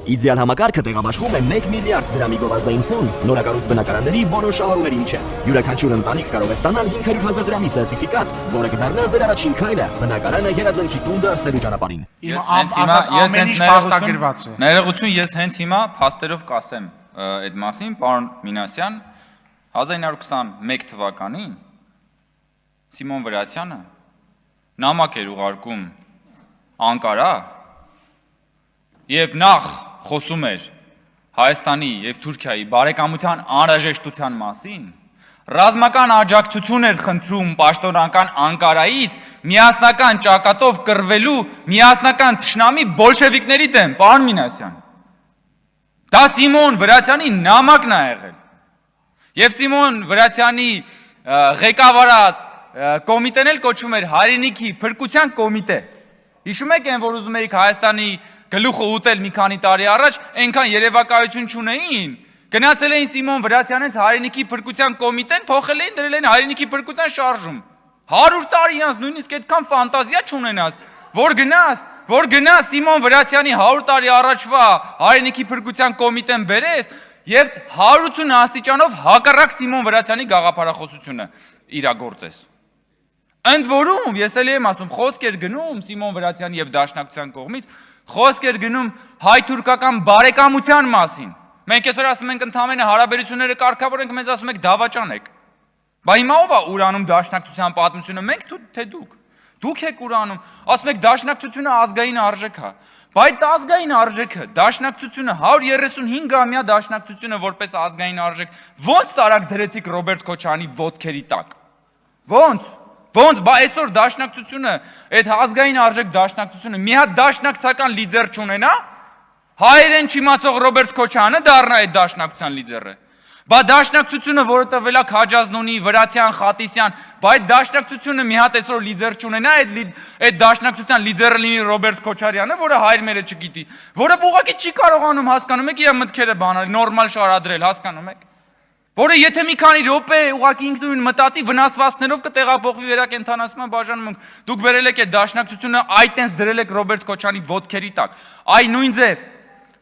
Իդեալ համակարգը տեղաբաշխում է 1 միլիարդ դրամի գովազդային նորակառույց բնակարանների բոլոր շահառուների միջև։ Յուրաքանչյուր ընտանիք կարող է ստանալ 500,000 դրամի սերտիֆիկատ, որը կդառնա ձեր առաջին քայլը բնակարանը երազանքի տուն դարձնելու ճանապարհին։ Ներողություն, ես հենց հիմա փաստերով կասեմ այդ մասին, պարոն Մինասյան, 1921 թվականին Սիմոն Վրացյանը նամակ էր ուղարկում Անկարա եւ նախ խոսում էր Հայաստանի եւ Թուրքիայի բարեկամության անհրաժեշտության մասին, ռազմական աջակցություն էր խնդրում պաշտոնական Անկարայից միասնական ճակատով կռվելու միասնական թշնամի բոլշևիկների դեմ, պարոն Մինասյան։ Դա Սիմոն Վրացյանի նամակն է եղել։ Եվ Սիմոն Վրացյանի ղեկավարած կոմիտեն էլ կոչվում էր Հայրենիքի փրկության կոմիտե։ Հիշում եք այն, որ ուզում էիք Հայաստանի գլուխը ուտել մի քանի տարի առաջ, այնքան երևակայություն չունեին, գնացել էին Սիմոն Վրացյանից Հայրենիքի փրկության կոմիտեն, փոխել էին, դրել էին Հայրենիքի փրկության շարժում։ 100 տարի անց նույնիսկ այդքան ֆանտազիա չունենաս, որ գնաս Սիմոն Վրացյանի 100 տարի առաջվա Հայրենիքի փրկության կոմիտեն բերես եւ 180 աստիճանով հակառակ Սիմոն Վրացյանի գաղափարախոսությունը իրագործես։ Ընդ որում, ես էլ եմ ասում, խոսք էր գնում Սիմոն Վրացյանի եւ Դաշնակցության կողմից, խոսք էր գնում հայ-թուրքական բարեկամության մասին։ Մենք այսօր ասում ենք ընդհանրապես հարաբերությունները կարգավորենք, մեզ ասում եք դավաճանեք։ Բա հիմա ով է ուրանում Դաշնակցության պատմությունը, մենք թե դուք։ Դուք եք ուրանում, ասում եք Դաշնակցությունը ազգային արժեք է։ Բայց այդ ազգային արժեքը, Դաշնակցությունը 135-ամյա Դաշնակցությունը որպես ազգային արժեք, ո՞նց տարակ դրեցիք Ռոբերտ Քոչարյանի ոտքերի տակ։ Ոնց, բա այսօր Դաշնակցությունը, այդ ազգային արժեք Դաշնակցությունը մի հատ դաշնակցական լիդեր չունենա, հայերեն չիմացող Ռոբերտ Քոչարյանը դառնա այդ Դաշնակցության լիդերը։ Բա Դաշնակցությունը, որը տվել է Քաջազնունի, Վրացյան, Խատիսյան, բա այդ Դաշնակցությունը մի հատ այսօր լիդեր չունենա, այդ Դաշնակցության լիդերը լինի Ռոբերտ Քոչարյանը, որը հայրմերը չգիտի, որը ուղղակի չի կարողանում, հասկանում եք, իր մտքերը բանալ, նորմալ շարադրել, հասկանում եք։ Որը եթե մի քանի րոպե ուղղակի ինքնուրույն մտածի վնասվածքներով կտեղափոխվի վերակենդանացման բաժանում, դուք բերել եք այդ Դաշնակցությունը, այտենց դրել եք Ռոբերտ Քոչարյանի ոտքերի տակ։ Այ նույն ձև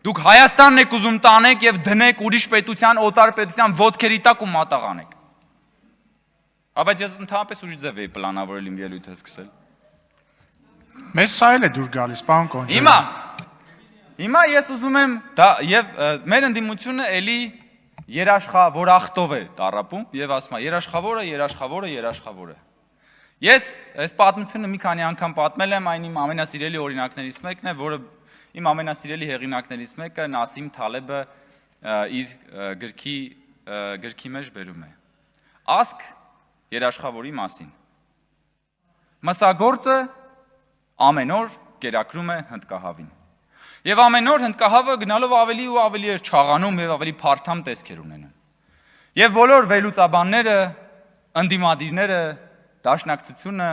դուք Հայաստանն եք ուզում տանեք եւ դնեք ուրիշ պետության, օտար պետության ոտքերի տակ ու մատաղանեք։ Բայց ես ընդհանրապես ուրիշ ձև էի պլանավորել իմ ելույթը սկսել։ Մեզ սա էլ է դուր գալիս, պարոն Կոնջյան։ Հիմա ես ուզում եմ դա եւ մեր ընդդիմությունը էլի երաշխավորախտով է տառապում եւ ասում է երաշխավորը։ Ես այս պատմությունը մի քանի անգամ պատմել եմ, այն իմ ամենասիրելի օրինակներից մեկն է, որը իմ ամենասիրելի հեղինակներից մեկը Նասիմ Թալեբը իր գրքի մեջ բերում է։ Ասք երաշխավորի մասին։ Մսագործը ամեն օր կերակրում է հնդկահավին։ Եվ ամեն օր հնդկահավը գնալով ավելի ու ավելի էր չաղանում եւ ավելի փարթամ տեսքեր ունենում։ Եվ բոլոր վերլուծաբանները, ընդդիմադիրները, Դաշնակցությունը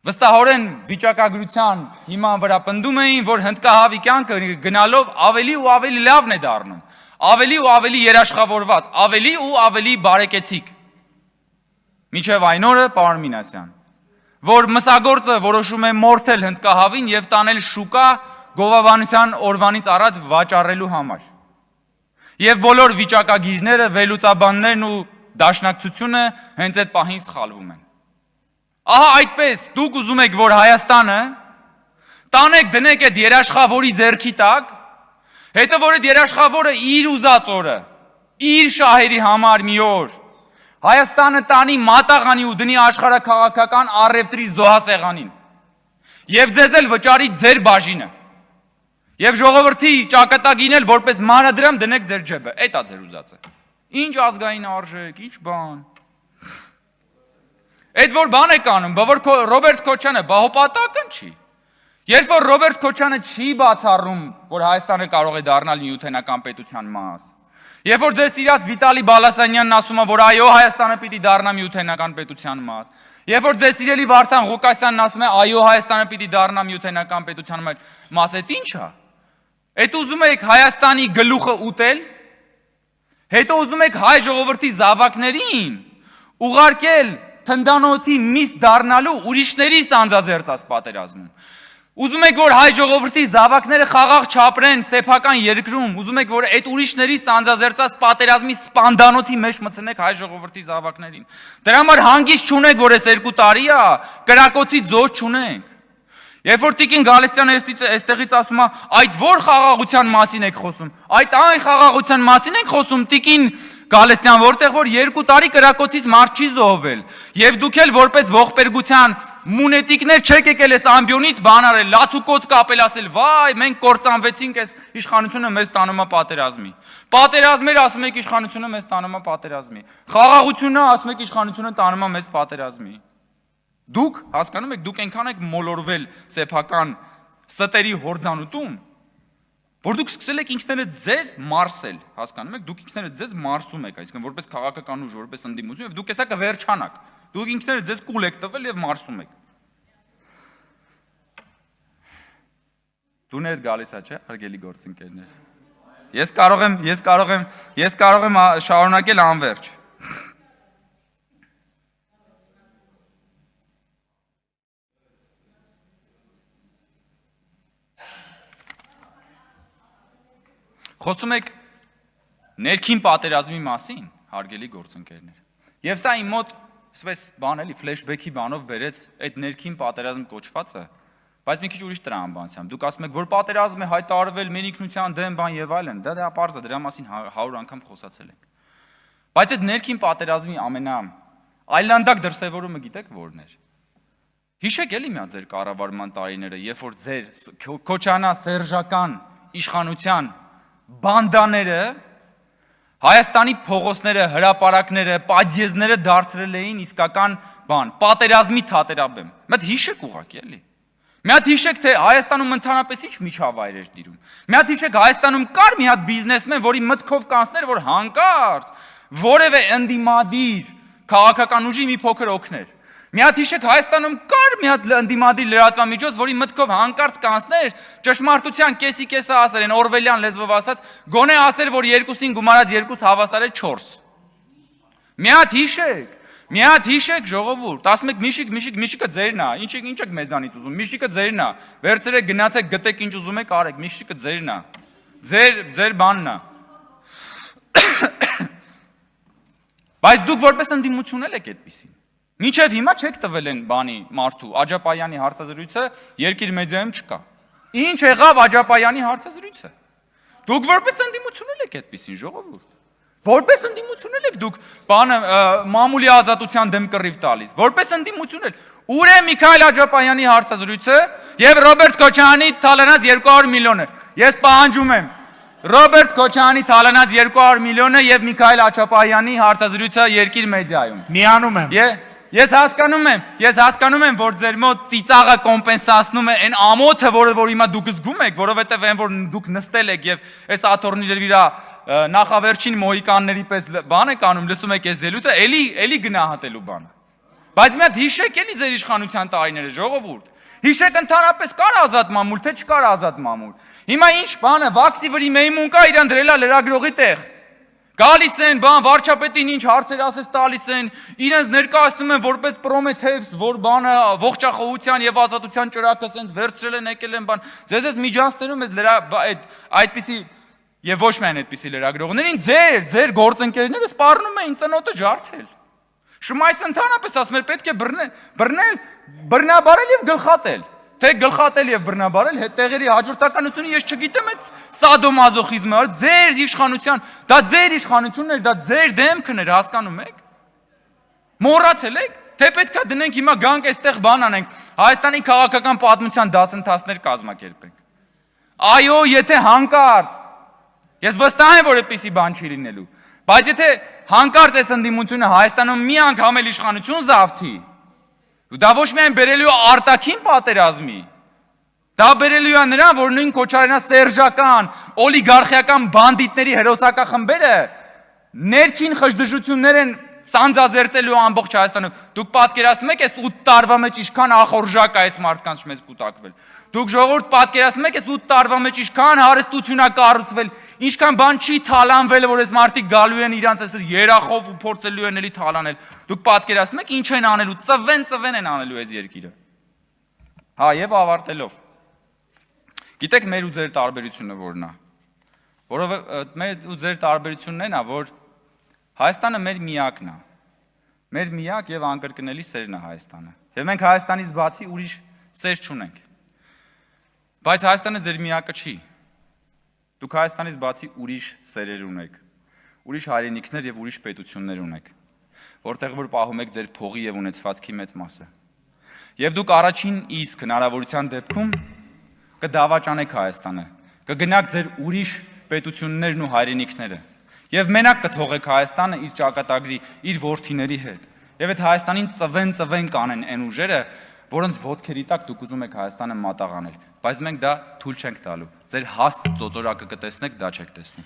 վստահորեն վիճակագրության հիման վրա պնդում էին, որ հնդկահավի կյանքը գնալով ավելի ու ավելի լավն է դառնում, ավելի ու ավելի երաշխավորված, ավելի ու ավելի բարեկեցիկ։ Մինչև այն օրը, պարոն Մինասյան, որ մսագործը որոշում է մորթել հնդկահավին եւ տանել շուկա գովաբանության օրվանից առաջ վաճառելու համար։ Եվ բոլոր վիճակագիրները, վերլուծաբաններն ու Դաշնակցությունը հենց այդ պահին սխալվում են։ Ահա այդպես դուք ուզում եք, որ Հայաստանը տանեք դնեք այդ երաշխավորի ձեռքի տակ, հետո որ այդ երաշխավորը իր ուզած օրը, իր շահերի համար մի օր Հայաստանը տանի մատաղանի ու դնի աշխարհաքաղաքական առևտրի զոհասեղանին։ Եվ ձեզ էլ վճարի ձեր բաժինը։ Եվ ժողովրդի ճակատագին էլ որպես մանրադրամ դնեք ձեր ջեբը, այդ է ձեր ուզածը։ Ինչ ազգային արժեք, ինչ բան։ Այդ որ բան եք անում, որ Ռոբերտ Քոչարյանը բահոպատական չի։ Երբ որ Ռոբերտ Քոչարյանը չի բացառում, որ Հայաստանը կարող է դառնալ նյութենական պետության մաս։ Երբ որ ձեր սիրած Վիտալի Բալասանյանն ասում է, որ այո, Հայաստանը պիտի դառնա նյութենական պետության մաս։ Երբ որ ձեր սիրելի Վարդան Ղուկասյանն ասում է, այո, Հայաստանը պիտի դառնա նյութենական պետության մաս, այդ ի՞նչ է։ Այդ ուզում եք Հայաստանի գլուխը ուտել, հետո ուզում եք հայ ժողովրդի զավակներին ուղարկել թնդանոթի միս դառնալու ուրիշների սանձազերծած պատերազմում։ Ուզում եք որ հայ ժողովրդի զավակները խաղաղ չապրեն սեփական երկրում, ուզում եք որ այդ ուրիշների սանձազերծած պատերազմի սպանդանոցի մեջ մտցնեք հայ ժողովրդի զավակներին։ Դրա համար հանգիստ չունեք, որ այս 2 տարի է, կրակոցի ձոզ չունենք։ Երբ որ Տիկին Գալստյանը այստեղից ասում է, այդ որ խաղաղության մասին եք խոսում, այդ այն խաղաղության մասին եք խոսում, Տիկին Գալստյան, որտեղ որ 2 տարի կրակոցից մարդ չի զոհվել, եւ դուք էլ որպես ողբերգության մունետիկներ չեք եկել այս ամբիոնից բան արել, լացուկոց կապել, ասել, վայ, մենք կործանվեցինք, այս իշխանությունը մեզ տանում է պատերազմի։ Պատերազմեր ասում եք իշխանությունը մեզ տանում է պատերազմի։ Խաղաղությունը ասում եք իշխանությունը տանում է մեզ պատերազմի։ Դուք հասկանում եք, դուք այնքան եք մոլորվել սեփական ստերի հորձանուտում, որ դուք սկսել եք ինքներդ ձեզ մարսել, հասկանում եք, դուք ինքներդ ձեզ մարսում եք, այսինքն որպես քաղաքական ուժ, որպես ընդդիմություն, եւ դուք հեսա կվերջանաք։ Դուք ինքներդ ձեզ կուլ եք տվել եւ մարսում եք։ Դուներ գալիս է, չէ՞, հարգելի գործընկերներ։ Ես կարող եմ շարունակել անվերջ։ Խոսում եք ներքին պատերազմի մասին, հարգելի գործընկերներ։ Եվ սա իմ մոտ այսպես բան էլի ֆլեշբեքի բանով բերեց այդ ներքին պատերազմ կոչվածը, բայց մի քիչ ուրիշ տրամաբանությամբ։ Դուք ասում եք, որ պատերազմ է հայտարարվել մեր ինքնության դեմ բան եւ այլն, դա պարզ է, դրա մասին 100 անգամ խոսացել ենք։ Բայց այդ ներքին պատերազմի այլանդակ դրսևորումը գիտեք որն էր։ Հիշեք էլի միա ձեր կառավարման տարիները, երբ որ ձեր Քոչանա սերժական իշխանության բանդաները Հայաստանի փողոցները, հրապարակները, պատյեզները դարձրել էին իսկական բան, պատերազմի թատերաբեմ։ Մի հատ հիշեք ուղղակի էլի։ Մի հատ հիշեք, թե Հայաստանում ընդհանրապես ինչ միջավայր էր տիրում։ Մի հատ հիշեք, Հայաստանում կար մի հատ բիզնեսմեն, որի մտքով կանցներ, որ հանկարծ որևէ ընդդիմադիր քաղաքական ուժի մի փոքր օգներ։ Մի հատ հիշեք, Հայաստանում կար մի հատ ընդդիմադիր լրատվամիջոց, որի մտքով հանկարծ կանցներ, ճշմարտության կեսի ասեր, են օրվելյան լեզվով ասած, գոնե ասեր, որ 2-ին գումարած 2 հավասար է 4։ Մի հատ հիշեք ժողովուրդ, ասում եք Միշիկը ձերն է, ինչ եք մեզանից ուզում, Միշիկը ձերն է, վերցրեք գնացեք գտեք ինչ ուզում եք արեք, Միշիկը ձերն է, ձեր բանն է։ Բայց դուք որպես ընդդիմություն եք այդպիսին։ Մինչև հիմա չեք տվել են բանի մարդու, Աջապայանի հարցազրույցը երկիր մեդիայում չկա։ Ինչ եղավ Աջապայանի հարցազրույցը։ Դուք որպես ընդդիմություն եք այդպիսին ժողովուրդ։ Որպես ընդդիմություն եք դուք բանը մամուլի ազատության դեմ կռիվ տալիս։ Որպես ընդդիմություն եք։ Ուր է Միքայել Աջապայանի հարցազրույցը եւ Ռոբերտ Քոչարյանի թալանած 200 միլիոնը։ Ես պահանջում եմ Ռոբերտ Քոչարյանի թալանած 200 միլիոնը եւ Միքայել Աջապայանի հարցազրույցը երկիր մեդիայում։ Միանում եմ։ Ես հասկանում եմ, որ ձեր մոտ ծիծաղը կոմպենսացնում է այն ամոթը, որ հիմա դուք զգում եք, որովհետև այն որ դուք նստել եք եւ այս աթոռների վրա նախավերջին մոհիկանների պես բան եք անում, լսում եք այս ելույթը, էլի գնահատելու բանը։ Բայց մի հատ հիշեք էլի ձեր իշխանության տարիները, ժողովուրդ։ Հիշեք ընդհանրապես կար ազատ մամուլ, թե չկար ազատ մամուլ։ Հիմա ինչ բանը, վաքսի վրի մեյմուն կա, իրան դրելա լրագրողի տեղ։ Գալիս են, բան, վարչապետին ինչ հարցեր ասես տալիս են, իրենց ներկայացնում են որպես Պրոմեթեյս, որ բանը ողջախոհության եւ ազատության ճրակը սենց վերցրել են, եկել են բան։ Ձեզ միջանցներում էս այդպիսի եւ ոչ միայն այդպիսի լրագրողներին ձեր գործընկերները սպառնում էին ծնոտը ջարդել։ Շմայց ընդհանրապես ասում էր պետք է բռնաբարել եւ գլխատել։ Թե գլխատել եւ բռնաբարել, հետեղերի հաջորդականությունը ես չգիտեմ այդ սադոմազոխիզմը, ձեր իշխանության, դա ձեր իշխանությունն էր, դա ձեր դեմքն էր, հասկանում եք։ Մոռացել եք, թե պետքա դնենք հիմա գանք այստեղ բան անենք, Հայաստանի քաղաքական պատմության դասընթացներ կազմակերպենք։ Այո, եթե հանկարծ, ես վստահ եմ, որ այդպիսի բան չի լինելու, բայց եթե հանկարծ այս ընդդիմությունը Հայաստանում մի անգամ էլ իշխանություն զավթի, դա ոչ միայն բերելու արտաքին պատերազմի, դա բերելու է նրան, որ նույն Քոչարյանա սերժական, օլիգարխիական բանդիտների հերոսակախմբերը ներքին խժդժություններ են սանձազերծելու ամբողջ Հայաստանում։ Դուք պատկերացնում եք այս 8 տարվա մեջ ինչքան ախորժակ է այս մարդկանց մեզ կուտակվել։ Դուք ժողովուրդ պատկերացնում եք այս 8 տարվա մեջ ինչքան հարստություն է կառուցվել, ինչքան բան չի թալանվել, որ այս մարդիկ գալու են իրանց այս երախով ու փորձելու են էլի թալանել։ Դուք պատկերացնում եք ինչ են անելու, ծվեն են անելու այս երկիրը։ Հա, եւ ավարտելով։ Գիտեք մեր ու ձեր տարբերությունը որն է։ Որովհետեւ մեր ու ձեր տարբերությունն այն է, որ Հայաստանը մեր միակն է։ Մեր միակ եւ անկրկնելի սերն է Հայաստանը։ Եվ մենք Հայաստանից բացի ուրիշ սեր չունենք։ Բայց Հայաստանը ձեր միակը չի։ Դուք Հայաստանից բացի ուրիշ սերեր ունեք, ուրիշ հայրենիքներ եւ ուրիշ պետություններ ունեք, որտեղ որ պահում եք ձեր փողի եւ ունեցվածքի մեծ մասը։ Եվ դուք առաջին իսկ հնարավորության դեպքում կդավաճանեք Հայաստանը, կգնաք ձեր ուրիշ պետություններն ու հայրենիքները եւ մենակ կթողեք Հայաստանը իր ճակատագրի, իր ворթիների հետ։ Եվ այդ Հայաստանին ծվեն կանեն այն ուժերը, որոնց ոտքերի տակ դուք ուզում եք Հայաստանը մատաղանել, բայց մենք դա թույլ չենք տալու։ Ձեր հաստ ծոծորակը կտեսնեք, դա չեք տեսնի։